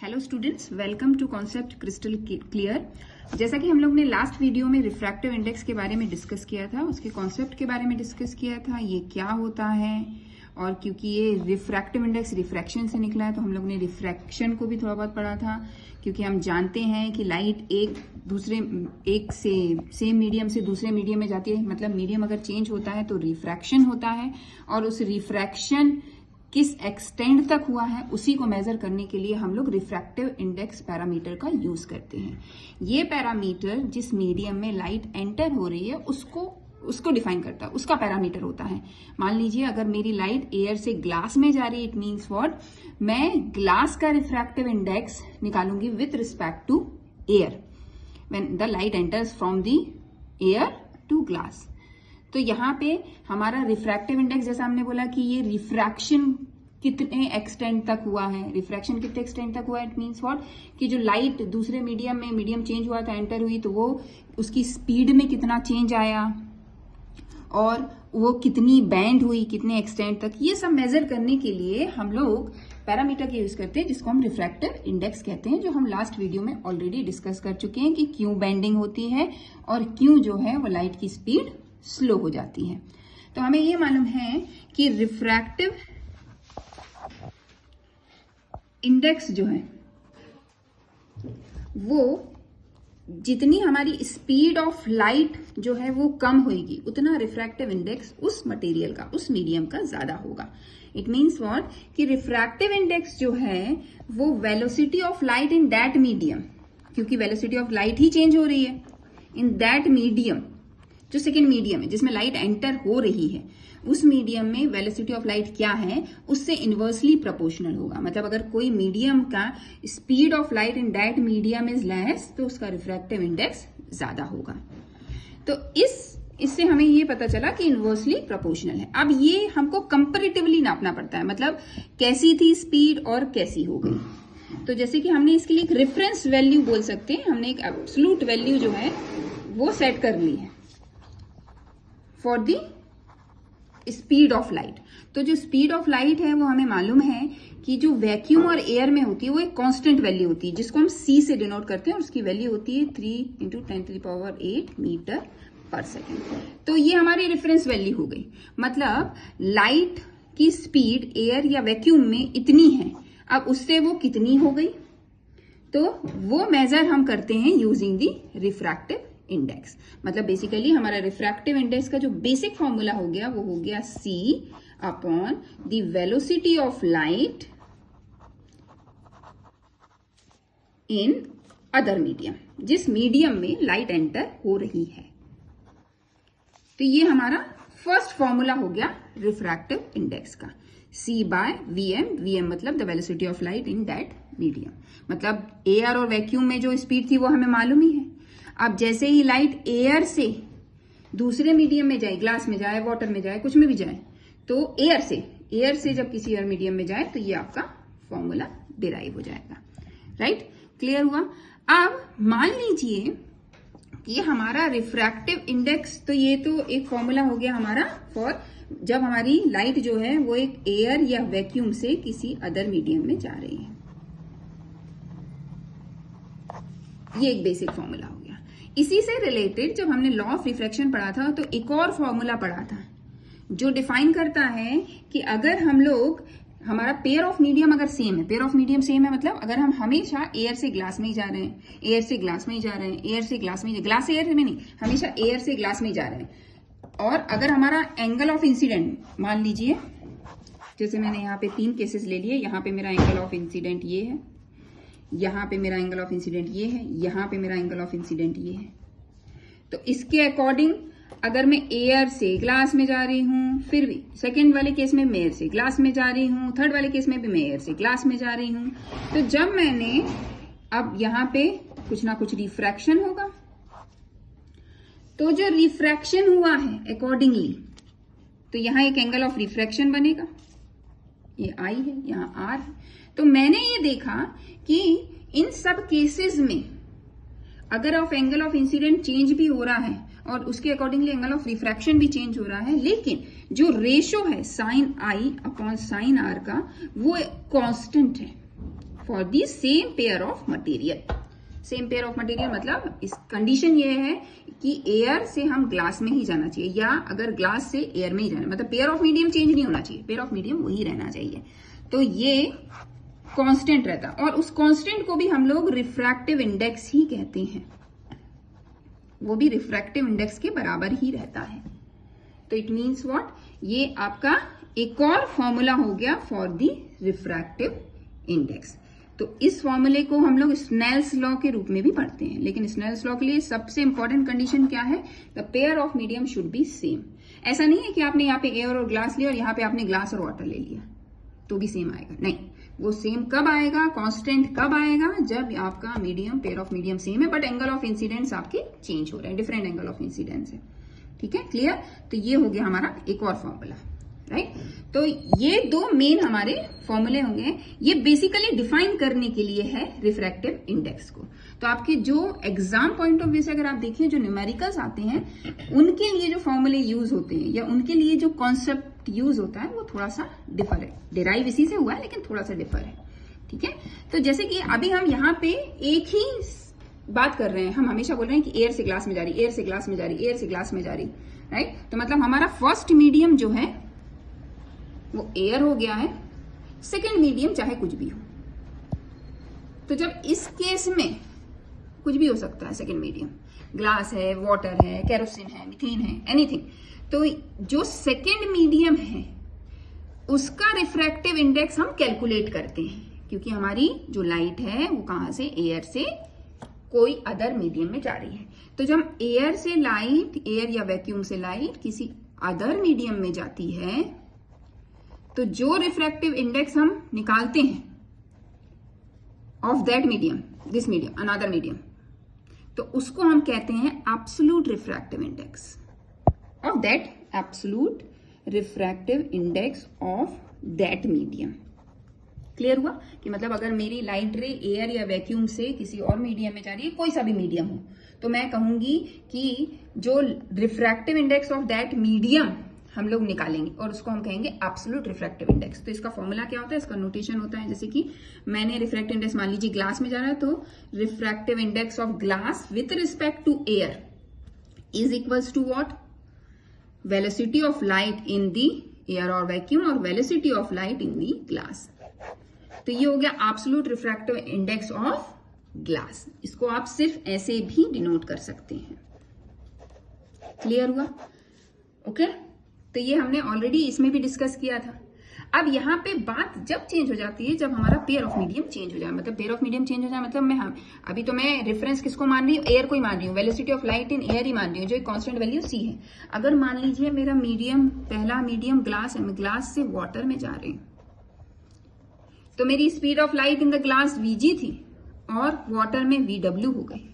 Hello students, welcome to concept crystal clear. जैसा कि हम लोग ने लास्ट वीडियो में रिफ्रैक्टिव इंडेक्स के बारे में डिस्कस किया था, उसके कॉन्सेप्ट के बारे में डिस्कस किया था, ये क्या होता है। और क्योंकि ये रिफ्रैक्टिव इंडेक्स रिफ्रैक्शन से निकला है तो हम लोग ने रिफ्रैक्शन को भी थोड़ा बहुत पढ़ा था, क्योंकि हम जानते हैं कि लाइट एक से सेम मीडियम से दूसरे मीडियम में जाती है, मतलब मीडियम अगर चेंज होता है तो रिफ्रैक्शन होता है, और उस रिफ्रैक्शन किस एक्सटेंड तक हुआ है उसी को मेजर करने के लिए हम लोग रिफ्रैक्टिव इंडेक्स पैरामीटर का यूज करते हैं। ये पैरामीटर जिस मीडियम में लाइट एंटर हो रही है उसको डिफाइन करता है, उसका पैरामीटर होता है। मान लीजिए अगर मेरी लाइट एयर से ग्लास में जा रही है, इट मीन्स व्हाट, मैं ग्लास का रिफ्रैक्टिव इंडेक्स निकालूंगी with respect to air when the light enters from the air to glass. तो यहाँ पे हमारा रिफ्रैक्टिव इंडेक्स, जैसा हमने बोला कि ये रिफ्रैक्शन कितने एक्सटेंड तक हुआ है, रिफ्रैक्शन कितने एक्सटेंड तक हुआ है, इट मीन्स व्हाट कि जो लाइट दूसरे मीडियम में मीडियम चेंज हुआ था, एंटर हुई, तो वो उसकी स्पीड में कितना चेंज आया और वो कितनी बैंड हुई, कितने एक्सटेंड तक, ये सब मेजर करने के लिए हम लोग पैरामीटर का यूज करते हैं जिसको हम रिफ्रैक्टिव इंडेक्स कहते हैं, जो हम लास्ट वीडियो में ऑलरेडी डिस्कस कर चुके हैं कि क्यों बेंडिंग होती है और क्यों जो है वो लाइट की स्पीड स्लो हो जाती है। तो हमें ये मालूम है कि रिफ्रैक्टिव इंडेक्स जो है वो जितनी हमारी स्पीड ऑफ लाइट जो है वो कम होगी, उतना रिफ्रैक्टिव इंडेक्स उस मटेरियल का, उस मीडियम का ज्यादा होगा। इट मीन्स व्हाट कि रिफ्रैक्टिव इंडेक्स जो है वो velocity of light in that medium, क्योंकि वेलोसिटी ऑफ लाइट ही चेंज हो रही है इन दैट मीडियम, जो सेकेंड मीडियम है जिसमें लाइट एंटर हो रही है, उस मीडियम में वेलोसिटी ऑफ लाइट क्या है उससे इनवर्सली प्रोपोर्शनल होगा। मतलब अगर कोई मीडियम का speed of light in that medium is less तो उसका रिफ्रैक्टिव इंडेक्स ज्यादा होगा। तो इससे हमें ये पता चला कि इनवर्सली प्रोपोर्शनल है। अब ये हमको कंपैरेटिवली नापना पड़ता है, मतलब कैसी थी स्पीड और कैसी हो गई। तो जैसे कि हमने इसके लिए एक रेफरेंस वैल्यू बोल सकते हैं, हमने एक एब्सोल्यूट वैल्यू जो है वो सेट कर ली है for the speed of light. तो जो स्पीड ऑफ लाइट है वो हमें मालूम है कि जो वैक्यूम और एयर में होती है वो एक कांस्टेंट वैल्यू होती है, जिसको हम c से डिनोट करते हैं, और उसकी वैल्यू होती है 3 × 10⁸ मीटर पर सेकेंड। तो ये हमारी रेफरेंस वैल्यू हो गई, मतलब लाइट की स्पीड एयर या वैक्यूम में इतनी है, अब उससे वो कितनी हो गई, तो वो मेजर हम करते हैं यूजिंग दी रिफ्रैक्टिव इंडेक्स। मतलब बेसिकली हमारा रिफ्रैक्टिव इंडेक्स का जो बेसिक फॉर्मूला हो गया वो हो गया c upon the velocity of light in other medium, जिस मीडियम में लाइट एंटर हो रही है। तो ये हमारा फर्स्ट फॉर्मूला हो गया रिफ्रैक्टिव इंडेक्स का, c बाय vm। vm मतलब the velocity of light in that medium, मतलब एयर और वैक्यूम में जो स्पीड थी वो हमें मालूम ही है। अब जैसे ही लाइट एयर से दूसरे मीडियम में जाए, ग्लास में जाए, वाटर में जाए, कुछ में भी जाए, तो एयर से जब किसी और मीडियम में जाए तो ये आपका फॉर्मूला डिराइव हो जाएगा। राइट, क्लियर हुआ। अब मान लीजिए कि हमारा रिफ्रैक्टिव इंडेक्स, तो ये तो एक फॉर्मूला हो गया हमारा फॉर जब हमारी लाइट जो है वो एक एयर या वैक्यूम से किसी अदर मीडियम में जा रही है। ये एक बेसिक फॉर्मूला हो गया। इसी से रिलेटेड जब हमने लॉ ऑफ रिफ्रैक्शन पढ़ा था तो एक और फॉर्मूला पढ़ा था जो डिफाइन करता है कि अगर हम लोग, हमारा पेयर ऑफ मीडियम अगर सेम है, पेयर ऑफ मीडियम सेम है मतलब अगर हम हमेशा एयर से ग्लास में ही जा रहे हैं, एयर से ग्लास में ही जा रहे हैं, एयर से ग्लास में, ग्लास से एयर में नहीं, हमेशा एयर से ग्लास में ही जा रहे हैं, और अगर हमारा एंगल ऑफ इंसिडेंट, मान लीजिए जैसे मैंने यहाँ पे 3 केसेस ले लिए, यहाँ पे मेरा एंगल ऑफ इंसिडेंट ये है, यहाँ पे मेरा एंगल ऑफ इंसिडेंट ये है, यहाँ पे मेरा एंगल ऑफ इंसिडेंट ये है। तो इसके अकॉर्डिंग अगर मैं एयर से ग्लास में जा रही हूँ, फिर भी सेकंड वाले केस में मैं एयर से ग्लास में जा रही हूँ, थर्ड वाले केस में भी मैं एयर से ग्लास में जा रही हूँ, तो जब मैंने, अब यहाँ पे कुछ ना कुछ रिफ्रैक्शन होगा, तो जो रिफ्रैक्शन हुआ है अकॉर्डिंगली, तो यहाँ एक एंगल ऑफ रिफ्रैक्शन बनेगा, ये I है, यहाँ R है। तो मैंने ये देखा कि इन सब केसेस में अगर of angle of incident change भी हो रहा है और उसके अकॉर्डिंगली एंगल ऑफ रिफ्रैक्शन भी चेंज हो रहा है, लेकिन जो रेशो है sine I upon sine R का वो कांस्टेंट है। For the same pair of material. Same pair of material मतलब इस कंडीशन ये है कि एयर से हम ग्लास में ही जाना चाहिए, या अगर ग्लास से एयर में ही जाना, मतलब पेयर ऑफ मीडियम चेंज नहीं होना चाहिए, पेयर ऑफ मीडियम वही रहना चाहिए। तो ये कांस्टेंट रहता है, और उस कांस्टेंट को भी हम लोग रिफ्रैक्टिव इंडेक्स ही कहते हैं, वो भी रिफ्रैक्टिव इंडेक्स के बराबर ही रहता है। तो इट मीन्स व्हाट, ये आपका एक और फॉर्मूला हो गया फॉर द रिफ्रैक्टिव इंडेक्स। तो इस फॉर्मूले को हम लोग स्नेल्स लॉ के रूप में भी पढ़ते हैं, लेकिन स्नेल्स लॉ के लिए सबसे इंपॉर्टेंट कंडीशन क्या है, the pair of medium should be same. ऐसा नहीं है कि आपने यहाँ पे एयर और ग्लास लिया और यहाँ पे आपने ग्लास और वाटर ले लिया तो भी सेम आएगा, नहीं, वो सेम कब आएगा, कांस्टेंट कब आएगा, जब आपका medium, pair of medium same है बट एंगल ऑफ इंसिडेंस आपके चेंज हो रहे हैं, डिफरेंट एंगल ऑफ इंसिडेंस है। ठीक है, क्लियर। तो ये हो गया हमारा एक और फॉर्मूला, राइट। तो ये दो मेन हमारे फॉर्मूले होंगे, ये बेसिकली डिफाइन करने के लिए है रिफ्रैक्टिव इंडेक्स को। तो आपके जो एग्जाम पॉइंट ऑफ व्यू से अगर आप देखिए, जो न्यूमेरिकल्स आते हैं उनके लिए जो फॉर्मूले यूज होते हैं या उनके लिए जो कॉन्सेप्ट यूज होता है वो थोड़ा सा डिफर है, डिराइव इसी से हुआ है लेकिन थोड़ा सा डिफर है। ठीक है, तो जैसे कि अभी हम यहाँ पे एक ही बात कर रहे हैं, हम हमेशा बोल रहे हैं कि एयर से ग्लास में जा रही, एयर से ग्लास में जा रही, एयर से ग्लास में जा रही, राइट। तो मतलब हमारा फर्स्ट मीडियम जो है वो एयर हो गया है, सेकेंड मीडियम चाहे कुछ भी हो। तो जब इस केस में कुछ भी हो सकता है, सेकेंड मीडियम ग्लास है, वाटर है, केरोसिन है, मीथेन है, एनीथिंग, तो जो सेकेंड मीडियम है उसका रिफ्रैक्टिव इंडेक्स हम कैलकुलेट करते हैं, क्योंकि हमारी जो लाइट है वो कहां से, एयर से कोई अदर मीडियम में जा रही है। तो जब एयर से लाइट, एयर या वैक्यूम से लाइट किसी अदर मीडियम में जाती है तो जो रिफ्रैक्टिव इंडेक्स हम निकालते हैं of that medium, this medium, another medium, तो उसको हम कहते हैं absolute refractive index of that, absolute refractive index of that medium. Clear हुआ कि मतलब अगर मेरी लाइट रे एयर या वैक्यूम से किसी और मीडियम में जा रही है, कोई सा भी मीडियम हो, तो मैं कहूंगी कि जो refractive index of that medium हम लोग निकालेंगे और उसको हम कहेंगे एब्सोल्यूट रिफ्रैक्टिव इंडेक्स। तो इसका फॉर्मूला क्या होता है, इसका नोटेशन होता है, जैसे कि मैंने रिफ्रैक्टिव इंडेक्स मान लीजिए ग्लास में जा रहा है, तो refractive index of glass with respect to air is equals to what, velocity of light in the air और वैक्यूम और velocity of light in the glass. तो ये हो गया absolute refractive index of glass. इसको आप सिर्फ ऐसे भी डिनोट कर सकते हैं। क्लियर हुआ? ओके, तो ये हमने ऑलरेडी इसमें भी डिस्कस किया था। अब यहाँ पे बात जब चेंज हो जाती है, जब हमारा पेयर ऑफ मीडियम चेंज हो जाए, मतलब पेयर ऑफ मीडियम चेंज हो जाए मतलब अभी तो मैं रेफरेंस किसको मान रही हूँ, एयर को ही मान रही हूँ, velocity of light in air ही मान रही हूँ, जो एक कांस्टेंट वैल्यू सी है। अगर मान लीजिए मेरा मीडियम, पहला मीडियम ग्लास है, मैं ग्लास से वाटर में जा रही हूँ, तो मेरी speed of light in the glass vg थी और वाटर में vw हो गई,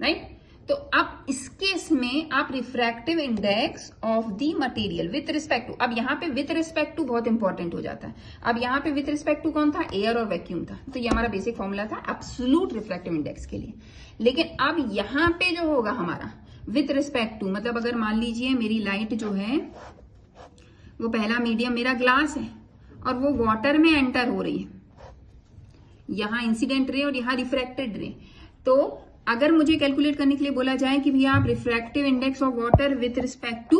राइट। तो अब इस केस में आप refractive index of the material with respect to, अब यहाँ पे विथ रिस्पेक्ट टू बहुत इंपॉर्टेंट हो जाता है। अब यहाँ पे विथ रिस्पेक्ट टू कौन था, एयर और वैक्यूम था, तो ये हमारा बेसिक फॉर्मूला था एब्सोल्यूट रिफ्रैक्टिव इंडेक्स के लिए। लेकिन अब यहाँ पे जो होगा हमारा विथ रिस्पेक्ट टू, मतलब अगर मान लीजिए मेरी लाइट जो है वो पहला मीडियम मेरा ग्लास है और वो वाटर में एंटर हो रही है, यहाँ इंसिडेंट रे और यहाँ रिफ्रैक्टेड रे, तो अगर मुझे कैलकुलेट करने के लिए बोला जाए कि भैया आप refractive index of water with respect to